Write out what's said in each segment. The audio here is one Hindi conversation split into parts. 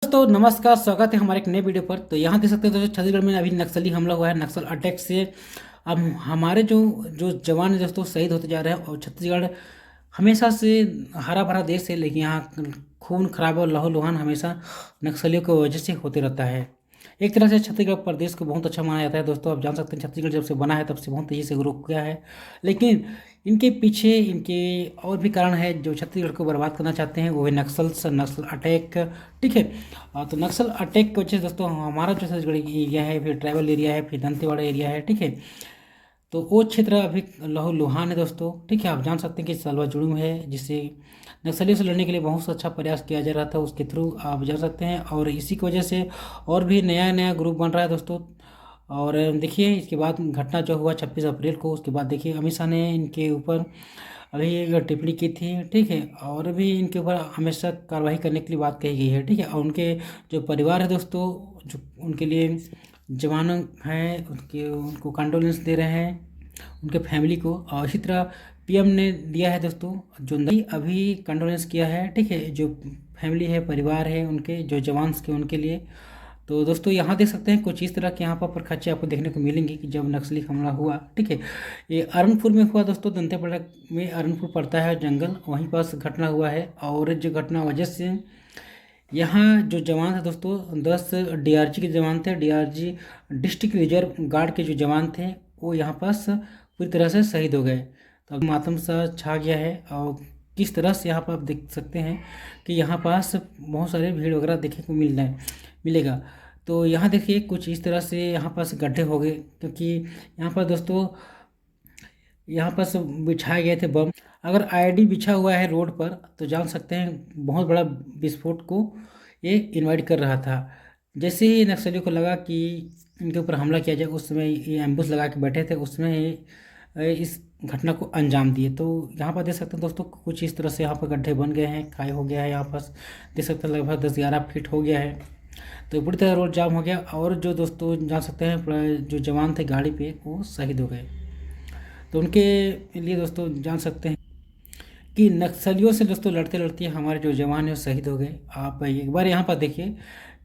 दोस्तों नमस्कार, स्वागत है हमारे एक नए वीडियो पर। तो यहाँ देख सकते हैं दोस्तों, छत्तीसगढ़ में अभी नक्सली हमला हुआ है। नक्सल अटैक से अब हमारे जो जो जवान हैं दोस्तों शहीद होते जा रहे हैं। और छत्तीसगढ़ हमेशा से हरा भरा देश है, लेकिन यहाँ खून खराबा और लहूलुहान हमेशा नक्सलियों की वजह से होते रहता है। एक तरह से छत्तीसगढ़ प्रदेश को बहुत अच्छा माना जाता है दोस्तों। आप जान सकते हैं छत्तीसगढ़ जब से बना है तब से बहुत तेज़ी से ग्रो किया है, लेकिन इनके पीछे इनके और भी कारण है जो छत्तीसगढ़ को बर्बाद करना चाहते हैं। वो है नक्सल अटैक। ठीक है। तो नक्सल अटैक की वजह से दोस्तों हमारा जो छत्तीसगढ़ एरिया है, फिर ट्राइबल एरिया है, फिर दंतेवाड़ा एरिया है। ठीक है। तो वो क्षेत्र अभी लहूलुहान है दोस्तों। ठीक है। आप जान सकते हैं कि सलवा जुड़ूम है, जिससे नक्सलियों से लड़ने के लिए बहुत अच्छा प्रयास किया जा रहा था, उसके थ्रू आप जान सकते हैं। और इसी की वजह से और भी नया नया ग्रुप बन रहा है दोस्तों। और देखिए इसके बाद घटना जो हुआ 26 अप्रैल को, उसके बाद देखिए अमित शाह ने इनके ऊपर अभी एक टिप्पणी की थी। ठीक है। और भी इनके ऊपर हमेशा कार्रवाई करने के लिए बात कही गई है। ठीक है। और उनके जो परिवार है दोस्तों, जो उनके लिए जवान हैं, उनके उनको कंडोलेंस दे रहे हैं, उनके फैमिली को। और इसी तरह पीएम ने दिया है दोस्तों, जो नहीं अभी कंडोलेंस किया है। ठीक है। जो फैमिली है, परिवार है उनके, जो जवान के, उनके लिए। तो दोस्तों यहाँ देख सकते हैं कुछ इस तरह के यहाँ पर खर्चे आपको देखने को मिलेंगे कि जब नक्सली हमला हुआ। ठीक है। ये अरनपुर में हुआ दोस्तों, दंतेवाड़ा में अरनपुर पड़ता है जंगल, वहीं पास घटना हुआ है। और जो घटना वजह से यहाँ जो जवान थे दोस्तों, 10 डीआरजी के जवान थे। डीआरजी डिस्ट्रिक्ट रिजर्व गार्ड के जो जवान थे वो यहाँ पास पूरी तरह से शहीद हो गए। तो अब मातम सा छा गया है। और किस तरह से यहाँ पर आप देख सकते हैं कि यहाँ पास बहुत सारे भीड़ वगैरह देखने को मिलेगा। तो यहाँ देखिए कुछ इस तरह से यहाँ पास गड्ढे हो गए, क्योंकि यहाँ पर दोस्तों यहाँ पर सब बिछाए गए थे बम। अगर आईडी बिछा हुआ है रोड पर तो जान सकते हैं बहुत बड़ा विस्फोट को ये इनवाइट कर रहा था। जैसे ही नक्सलियों को लगा कि इनके ऊपर हमला किया जाए, उस समय ये एम्बुश लगा के बैठे थे, उसमें इस घटना को अंजाम दिए। तो यहाँ पर देख सकते हैं दोस्तों कुछ इस तरह से यहाँ पर गड्ढे बन गए हैं, खाई हो गया है। यहाँ पर देख सकते हैं लगभग 10-11 फीट हो गया है। तो पूरी तरह रोड जाम हो गया। और जो दोस्तों जान सकते हैं जो जवान थे गाड़ी पे वो शहीद हो गए। तो उनके लिए दोस्तों जान सकते हैं कि नक्सलियों से दोस्तों लड़ते लड़ते हमारे जो जवान हैं वो शहीद हो गए। आप एक बार यहाँ पर देखिए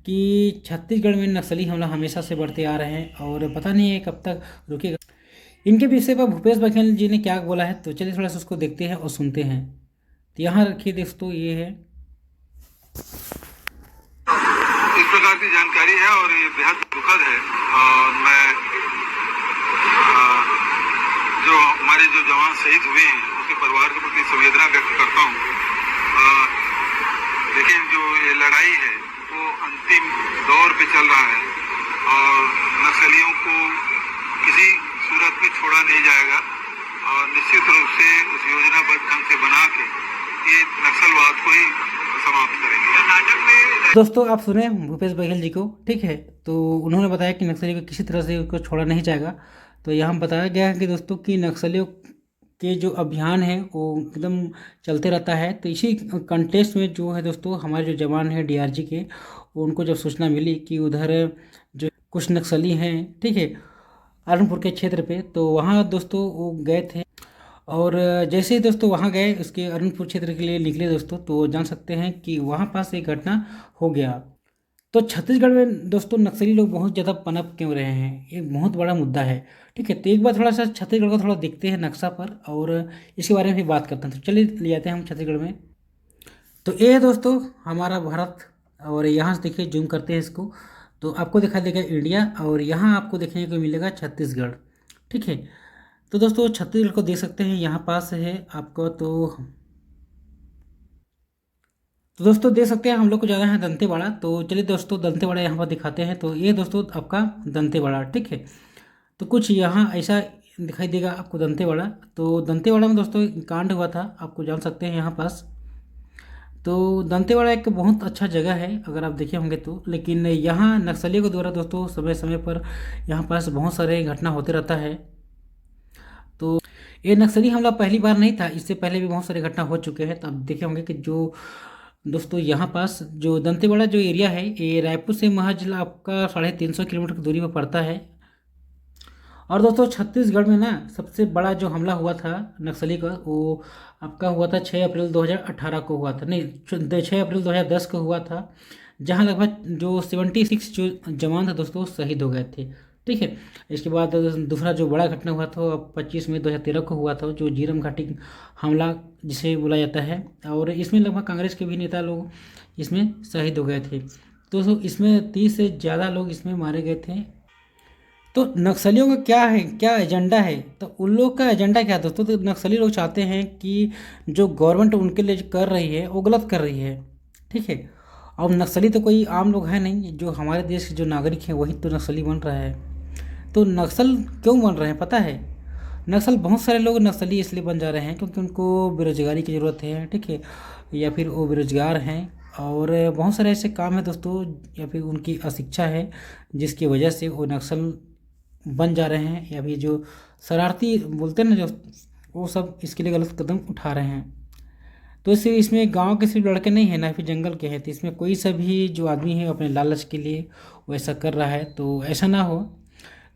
कि छत्तीसगढ़ में नक्सली हमला हमेशा से बढ़ते आ रहे हैं और पता नहीं है कब तक रुकेगा। इनके विषय पर भूपेश बघेल जी ने क्या बोला है, तो चलिए थोड़ा सा उसको देखते हैं और सुनते हैं। तो यहाँ रखिए दोस्तों, ये है इस प्रकार की जानकारी है और ये बेहद दुखद है। और मैं जो हमारे जो जवान शहीद हुए हैं उसके परिवार के प्रति संवेदना व्यक्त करता हूँ। लेकिन जो ये लड़ाई है वो अंतिम दौर पे चल रहा है और नक्सलियों को किसी सूरत में छोड़ा नहीं जाएगा। और निश्चित रूप से उस योजनाबद्ध ढंग से बना के ये नक्सलवाद को ही समाप्त करेंगे। कर्नाटक में दोस्तों आप सुने भूपेश बघेल जी को। ठीक है। तो उन्होंने बताया कि नक्सलियों को किसी तरह से उसको छोड़ा नहीं जाएगा। तो यहाँ बताया गया है कि दोस्तों कि नक्सलियों के जो अभियान है वो एकदम चलते रहता है। तो इसी कंटेस्ट में जो है दोस्तों हमारे जो जवान हैं डीआरजी के, उनको जब सूचना मिली कि उधर जो कुछ नक्सली हैं, ठीक है, अरनपुर के क्षेत्र पे, तो वहाँ दोस्तों वो गए थे। और जैसे ही दोस्तों वहाँ गए, उसके अरुणपुर क्षेत्र के लिए निकले दोस्तों, तो जान सकते हैं कि वहाँ पास एक घटना हो गया। तो छत्तीसगढ़ में दोस्तों नक्सली लोग बहुत ज़्यादा पनप क्यों रहे हैं, एक बहुत बड़ा मुद्दा है। ठीक है। तो एक बार थोड़ा सा छत्तीसगढ़ को थोड़ा देखते हैं नक्शा पर और इसके बारे में भी बात करते हैं। तो चलिए ले जाते हैं हम छत्तीसगढ़ में। तो ये है दोस्तों हमारा भारत। और यहाँ से देखिए जूम करते हैं इसको, तो आपको दिखाई देगा इंडिया, और यहाँ आपको देखने को मिलेगा छत्तीसगढ़। ठीक है। तो दोस्तों छत्तीसगढ़ को देख सकते हैं, यहाँ पास है आपको। तो दोस्तों देख सकते हैं हम लोग को जाना है दंतेवाड़ा। तो चलिए दोस्तों दंतेवाड़ा यहाँ पर दिखाते हैं। तो ये दोस्तों आपका दंतेवाड़ा। ठीक है। तो कुछ यहाँ ऐसा दिखाई देगा आपको दंतेवाड़ा। तो दंतेवाड़ा में दोस्तों कांड हुआ था, आपको जान सकते हैं यहाँ पास। तो दंतेवाड़ा एक बहुत अच्छा जगह है अगर आप देखे होंगे तो, लेकिन यहाँ नक्सलियों के द्वारा दोस्तों समय समय पर यहाँ पास बहुत सारे घटना होते रहता है। तो ये नक्सली हमला पहली बार नहीं था, इससे पहले भी बहुत सारे घटना हो चुके हैं। तो आप देखे होंगे कि जो दोस्तों यहाँ पास जो दंतेवाड़ा जो एरिया है, ये रायपुर से महज आपका 350 किलोमीटर की दूरी पर पड़ता है। और दोस्तों छत्तीसगढ़ में ना सबसे बड़ा जो हमला हुआ था नक्सली का, वो आपका हुआ था 6 अप्रैल 2018 को हुआ था, नहीं 6 अप्रैल 2010 को हुआ था, जहाँ लगभग जो 76 जो जवान था दोस्तों शहीद हो गए थे। ठीक है, इसके बाद दूसरा जो बड़ा घटना हुआ था 25 मई 2013 को हुआ था, जो झीरम घाटी हमला जिसे बोला जाता है, और इसमें लगभग कांग्रेस के भी नेता लोग इसमें शहीद हो गए थे। तो इसमें 30 से ज़्यादा लोग इसमें मारे गए थे। तो नक्सलियों का क्या है, क्या एजेंडा है, तो उन लोग का एजेंडा क्या है दोस्तों? तो नक्सली लोग चाहते हैं कि जो गवर्नमेंट उनके लिए कर रही है वो गलत कर रही है। ठीक है, अब नक्सली तो कोई आम लोग हैं नहीं, जो हमारे देश के जो नागरिक हैं वही तो नक्सली बन रहा है। तो नक्सल क्यों बन रहे हैं पता है? नक्सल, बहुत सारे लोग नक्सली इसलिए बन जा रहे हैं क्योंकि उनको बेरोजगारी की ज़रूरत है। ठीक है, या फिर वो बेरोजगार हैं, और बहुत सारे ऐसे काम है दोस्तों, या फिर उनकी अशिक्षा है जिसकी वजह से वो नक्सल बन जा रहे हैं, या फिर जो शरारती बोलते हैं ना जो, वो सब इसके लिए गलत कदम उठा रहे हैं। तो इससे इसमें गांव के सिर्फ लड़के नहीं हैं, ना फिर जंगल के हैं, तो इसमें कोई सा भी जो आदमी है अपने लालच के लिए वैसा कर रहा है, तो ऐसा ना हो।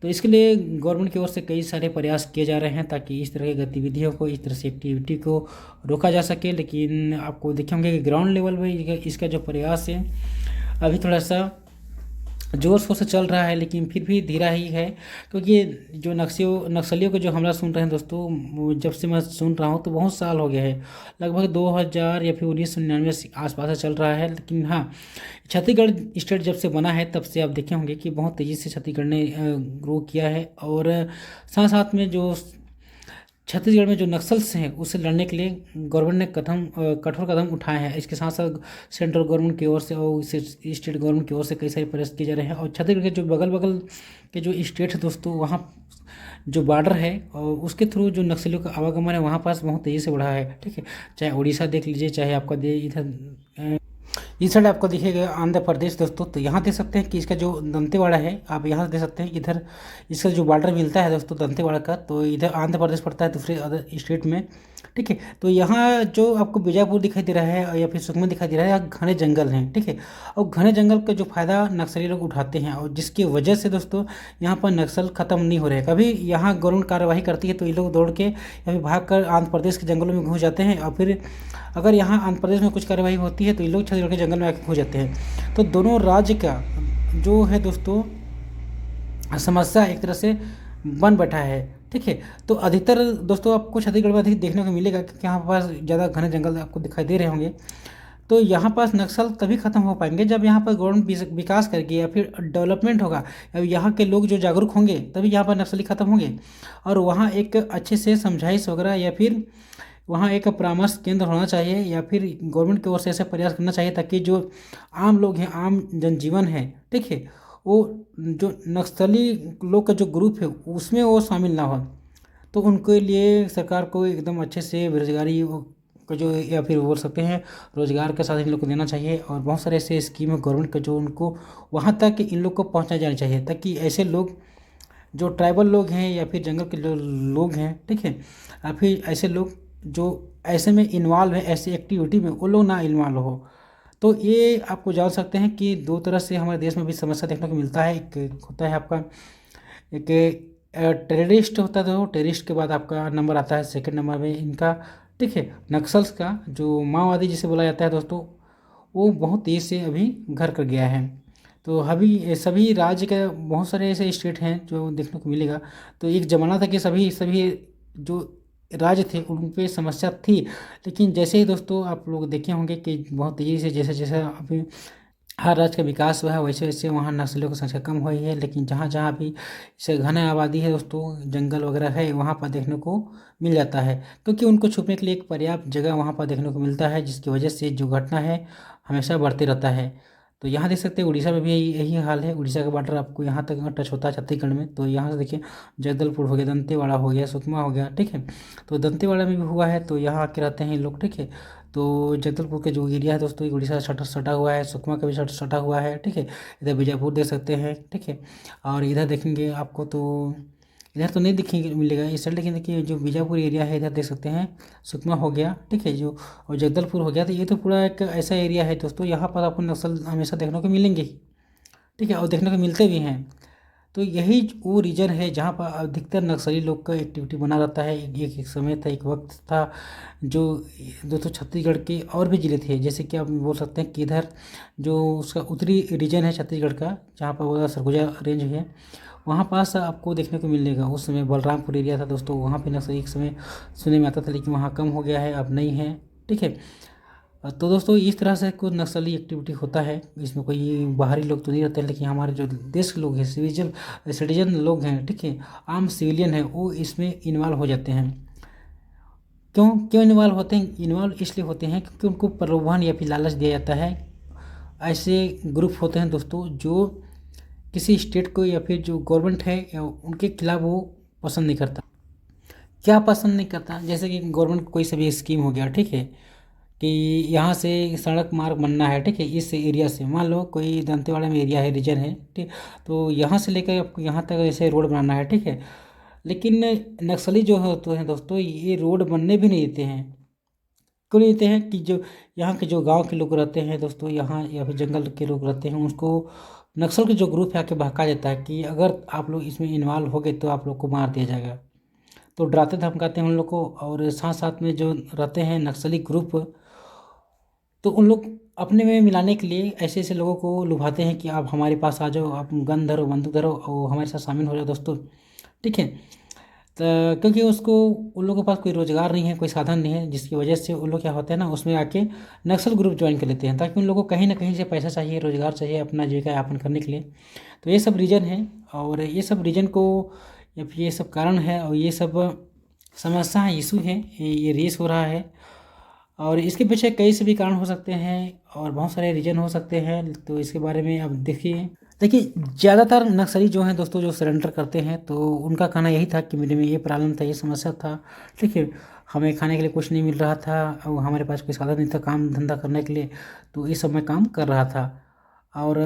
तो इसके लिए गवर्नमेंट की ओर से कई सारे प्रयास किए जा रहे हैं ताकि इस तरह की गतिविधियों को, इस तरह से एक्टिविटी को रोका जा सके। लेकिन आपको देखे होंगे कि ग्राउंड लेवल पे इसका जो प्रयास है अभी थोड़ा सा जोर शोर से चल रहा है, लेकिन फिर भी धीरा ही है, क्योंकि जो नक्सलियों को जो हमला सुन रहे हैं दोस्तों, जब से मैं सुन रहा हूँ तो बहुत साल हो गया है, लगभग 2000 या फिर 1999 से आसपास से चल रहा है। लेकिन हाँ, छत्तीसगढ़ स्टेट जब से बना है तब से आप देखे होंगे कि बहुत तेज़ी से छत्तीसगढ़ ने ग्रो किया है, और साथ साथ में जो छत्तीसगढ़ में जो नक्सल्स हैं उससे लड़ने के लिए गवर्नमेंट ने कठोर कदम उठाए हैं। इसके साथ साथ सेंट्रल गवर्नमेंट की ओर से और स्टेट गवर्नमेंट की ओर से कई सारे प्रयास किए जा रहे हैं। और छत्तीसगढ़ के जो बगल बगल के जो स्टेट है दोस्तों, वहाँ जो बॉर्डर है और उसके थ्रू जो नक्सलियों का आवागमन है वहाँ पास बहुत तेज़ी से बढ़ा है। ठीक है, चाहे उड़ीसा देख लीजिए, चाहे आपका इधर इस साइड आपको दिखेगा आंध्र प्रदेश दोस्तों। तो यहाँ देख सकते हैं कि इसका जो दंतेवाड़ा है, आप यहाँ देख सकते हैं इधर इसका जो बॉर्डर मिलता है दोस्तों दंतेवाड़ा का, तो इधर आंध्र प्रदेश पड़ता है दूसरे अदर स्टेट में। ठीक है, तो यहाँ जो आपको बीजापुर दिखाई दे रहा है या फिर सुकमा दिखाई दे रहा है, यहाँ घने जंगल हैं। ठीक है, और घने जंगल का जो फ़ायदा नक्सली लोग उठाते हैं, और जिसकी वजह से दोस्तों यहाँ पर नक्सल ख़त्म नहीं हो रहे। कभी यहाँ गवर्नमेंट कार्रवाई करती है तो ये लोग दौड़ के या फिर भाग कर आंध्र प्रदेश के जंगलों में घुस जाते हैं, और फिर अगर यहाँ आंध्र प्रदेश में कुछ कार्रवाई होती है तो ये लोग छत्तीसगढ़ के जंगल में आके खो जाते हैं। तो दोनों राज्य का जो है दोस्तों समस्या एक तरह से बन बैठा है। ठीक है, तो अधिकतर दोस्तों आपको छत्तीसगढ़ में अधिक देखने को मिलेगा क्योंकि यहाँ पास ज़्यादा घने जंगल आपको दिखाई दे रहे होंगे। तो यहाँ पास नक्सल तभी ख़त्म हो पाएंगे जब यहाँ पर गवर्नमेंट विकास करके या फिर डेवलपमेंट होगा, या यहाँ के लोग जो जागरूक होंगे तभी यहाँ पर नक्सली ख़त्म होंगे। और वहाँ एक अच्छे से समझाइश वगैरह या फिर वहाँ एक परामर्श केंद्र होना चाहिए, या फिर गवर्नमेंट की ओर से ऐसा प्रयास करना चाहिए ताकि जो आम लोग हैं, आम जनजीवन है, ठीक है, वो जो नक्सली लोग का जो ग्रुप है उसमें वो शामिल ना हो। तो उनके लिए सरकार को एकदम अच्छे से बेरोजगारी को जो, या फिर बोल सकते हैं रोजगार के साथ इन लोग को देना चाहिए, और बहुत सारे ऐसे स्कीम है गवर्नमेंट का जो उनको वहाँ तक इन लोग को पहुँचाई जानी चाहिए, ताकि ऐसे लोग जो ट्राइबल लोग हैं या फिर जंगल के जो लोग हैं, ठीक है, या फिर ऐसे लोग जो ऐसे में इन्वॉल्व है, ऐसी एक्टिविटी में वो लोग ना इन्वॉल्व हो। तो ये आपको जान सकते हैं कि दो तरह से हमारे देश में भी समस्या देखने को मिलता है। एक होता है आपका एक टेररिस्ट होता है, तो टेररिस्ट के बाद आपका नंबर आता है सेकंड नंबर में इनका, ठीक है, नक्सल्स का, जो माओवादी जिसे बोला जाता है दोस्तों, वो बहुत तेज़ से अभी घर कर गया है। तो अभी सभी राज्य के बहुत सारे ऐसे स्टेट हैं जो देखने को मिलेगा। तो एक ज़माना था कि सभी सभी जो राज्य थे उन पे समस्या थी, लेकिन जैसे ही दोस्तों आप लोग देखे होंगे कि बहुत तेज़ी से जैसे जैसे अभी हर राज्य का विकास हुआ है वैसे वैसे वहाँ नस्लों की संख्या कम हुई है। लेकिन जहाँ जहाँ भी जैसे घने आबादी है दोस्तों, जंगल वगैरह है, वहाँ पर देखने को मिल जाता है, क्योंकि उनको छुपने के लिए एक पर्याप्त जगह वहाँ पर देखने को मिलता है, जिसकी वजह से जो घटना है हमेशा बढ़ते रहता है। तो यहाँ देख सकते हैं उड़ीसा में भी यही हाल है। उड़ीसा का बॉर्डर आपको यहाँ तक टच होता है छत्तीसगढ़ में। तो यहाँ से देखिए जगदलपुर हो गया, दंतेवाड़ा हो गया, सुकमा हो गया, ठीक है, तो दंतेवाड़ा में भी हुआ है, तो यहाँ आके रहते हैं लोग, ठीक है। तो जगदलपुर के जो एरिया है दोस्तों, उड़ीसा से सटा हुआ है, सुकमा का भी सटा हुआ है, ठीक है। इधर बीजापुर देख सकते हैं, ठीक है, और इधर देखेंगे आपको तो इधर तो नहीं दिखेंगे मिलेगा इस साइड, लेकिन देखिए जो बीजापुर एरिया है इधर देख सकते हैं, सुकमा हो गया, ठीक है, जो और जगदलपुर हो गया। तो ये तो पूरा एक ऐसा एरिया है दोस्तों, यहाँ पर आपको नक्सल हमेशा देखने को मिलेंगे ही, ठीक है, और देखने को मिलते भी हैं। तो यही वो रीजन है जहाँ पर अधिकतर नक्सली लोग का एक्टिविटी बना रहता है। एक समय था, एक वक्त था जो दोस्तों छत्तीसगढ़ के और भी ज़िले थे, जैसे कि आप बोल सकते हैं कि इधर जो उसका उत्तरी रीजन है छत्तीसगढ़ का, जहाँ पर वो सरगुजा रेंज है, वहाँ पास आपको देखने को मिलेगा। उस समय बलरामपुर एरिया था दोस्तों, वहाँ पे नक्सली एक समय सुनने में आता था, लेकिन वहाँ कम हो गया है, अब नहीं है। ठीक है, तो दोस्तों इस तरह से कुछ नक्सली एक्टिविटी होता है। इसमें कोई बाहरी लोग तो नहीं रहते, लेकिन हमारे जो देश के लोग हैं, सिटीजन लोग हैं, ठीक है, आम सिविलियन हैं, वो इसमें इन्वॉल्व हो जाते हैं। क्यों क्यों इन्वॉल्व होते हैं? इन्वॉल्व इसलिए होते हैं क्योंकि उनको प्रलोभन या फिर लालच दिया जाता है। ऐसे ग्रुप होते हैं दोस्तों जो किसी स्टेट को या फिर जो गवर्नमेंट है या उनके खिलाफ वो पसंद नहीं करता। क्या पसंद नहीं करता? जैसे कि गवर्नमेंट कोई सा भी स्कीम हो गया, ठीक है, कि यहाँ से सड़क मार्ग बनना है, ठीक है, इस एरिया से, मान लो कोई दंतेवाड़ा में एरिया है, रीजन है, ठीक, तो यहाँ से लेकर आपको यहाँ तक जैसे रोड बनाना है, ठीक है, लेकिन नक्सली जो होते हैं दोस्तों, ये रोड बनने भी नहीं देते हैं। क्यों नहीं देते हैं? कि जो यहाँ के जो गांव के लोग रहते हैं दोस्तों, यहाँ या फिर जंगल के लोग रहते हैं, उसको नक्सल के जो ग्रुप है आके बहका देता है कि अगर आप लोग इसमें इन्वॉल्व हो गए तो आप लोग को मार दिया जाएगा। तो डराते धमकाते हैं उन लोग को, और साथ साथ में जो रहते हैं नक्सली ग्रुप, तो उन लोग अपने में मिलाने के लिए ऐसे ऐसे लोगों को लुभाते हैं कि आप हमारे पास आ जाओ, आप गन धरो, बंदूक धरो और हमारे साथ शामिल हो जाओ दोस्तों। ठीक है, तो क्योंकि उसको उन लोगों के पास कोई रोज़गार नहीं है, कोई साधन नहीं है, जिसकी वजह से उन लोग क्या होते हैं ना, उसमें आके नक्सल ग्रुप ज्वाइन कर लेते हैं, ताकि उन लोगों को कहीं ना कहीं से पैसा चाहिए, रोज़गार चाहिए अपना जीविका यापन करने के लिए। तो ये सब रीजन है, और ये सब रीजन को या फिर ये सब कारण है, और ये सब समस्या है, इशू है, ये रेस हो रहा है। और इसके पीछे कई से भी कारण हो सकते हैं और बहुत सारे रीजन हो सकते हैं। तो इसके बारे में अब देखिए ज़्यादातर नक्सली जो हैं दोस्तों, जो सरेंडर करते हैं, तो उनका कहना यही था कि मेरे में ये प्रॉब्लम था, ये समस्या था, ठीक है, हमें खाने के लिए कुछ नहीं मिल रहा था और हमारे पास कोई साधन नहीं था काम धंधा करने के लिए, तो इस सब में काम कर रहा था। और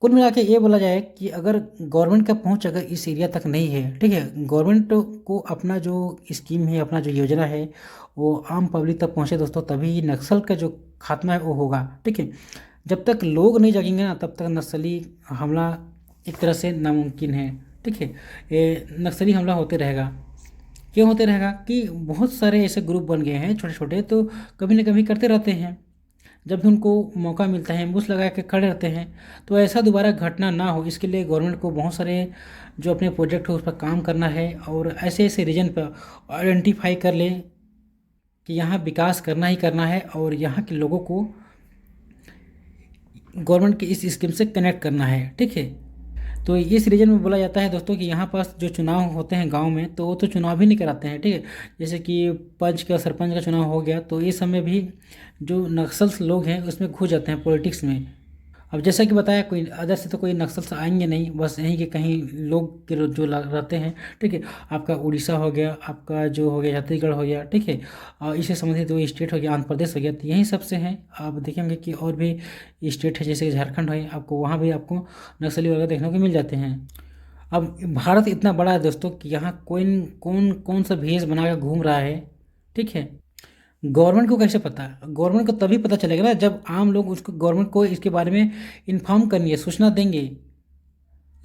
कुल मिला के ये बोला जाए कि अगर गवर्नमेंट का पहुंच अगर इस एरिया तक नहीं है, ठीक है, गवर्नमेंट को अपना जो स्कीम है, अपना जो योजना है, वो आम पब्लिक तक पहुंचे दोस्तों, तभी नक्सल का जो खात्मा है वो होगा। ठीक है, जब तक लोग नहीं जागेंगे ना, तब तक नक्सली हमला एक तरह से नामुमकिन है। ठीक है, ये नक्सली हमला होते रहेगा। क्यों होते रहेगा? कि बहुत सारे ऐसे ग्रुप बन गए हैं छोटे छोटे, तो कभी ना कभी करते रहते हैं। जब भी उनको मौका मिलता है, एम्बुश लगा के खड़े रहते हैं। तो ऐसा दोबारा घटना ना हो, इसके लिए गवर्नमेंट को बहुत सारे जो अपने प्रोजेक्ट हो उस पर काम करना है, और ऐसे ऐसे रीजन पर आइडेंटिफाई कर ले कि यहाँ विकास करना ही करना है, और यहाँ के लोगों को गवर्नमेंट की इस स्कीम से कनेक्ट करना है। ठीक है, तो इस रीजन में बोला जाता है दोस्तों कि यहाँ पास जो चुनाव होते हैं गांव में, तो वो तो चुनाव भी नहीं कराते हैं। ठीक है, जैसे कि पंच का सरपंच का चुनाव हो गया, तो इस समय भी जो नक्सल लोग हैं उसमें घुस जाते हैं पॉलिटिक्स में। अब जैसा कि बताया, कोई अदर से तो कोई नक्सल से आएंगे नहीं, बस यहीं के कहीं लोग के जो रहते हैं। ठीक है, आपका उड़ीसा हो गया, आपका जो हो गया छत्तीसगढ़ हो गया, ठीक है, और इससे संबंधित जो स्टेट हो गया आंध्र प्रदेश हो गया, तो यहीं सबसे हैं। आप देखेंगे कि और भी स्टेट है, जैसे झारखंड है, आपको वहाँ भी आपको नक्सली वगैरह देखने को मिल जाते हैं। अब भारत इतना बड़ा है दोस्तों कि यहाँ कौन कौन कौन सा भेष बना कर घूम रहा है, ठीक है, गवर्नमेंट को कैसे पता? गवर्नमेंट को तभी पता चलेगा ना जब आम लोग उसको गवर्नमेंट को इसके बारे में इन्फॉर्म करनी है, सूचना देंगे।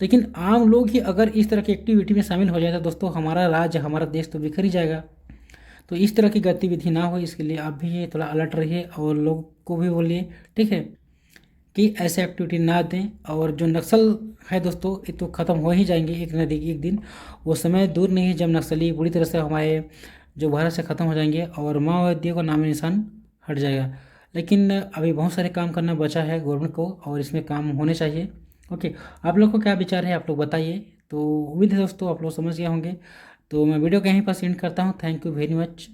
लेकिन आम लोग ही अगर इस तरह की एक्टिविटी में शामिल हो जाए तो दोस्तों हमारा राज्य, हमारा देश तो बिखर ही जाएगा। तो इस तरह की गतिविधि ना हो, इसके लिए आप भी थोड़ा अलर्ट रहिए और लोग को भी बोलिए, ठीक है, कि ऐसे एक्टिविटी ना दें। और जो नक्सल है दोस्तों, ये तो ख़त्म हो ही जाएंगे एक न एक दिन। वो समय दूर नहीं है जब नक्सली पूरी तरह से हमारे जो भारत से ख़त्म हो जाएंगे और माओवादियों का नाम निशान हट जाएगा। लेकिन अभी बहुत सारे काम करना बचा है गवर्नमेंट को, और इसमें काम होने चाहिए। ओके, आप लोग को क्या विचार है, आप लोग बताइए। तो उम्मीद है दोस्तों आप लोग समझ गए होंगे। तो मैं वीडियो को यहीं पर एंड करता हूँ। Thank you very much.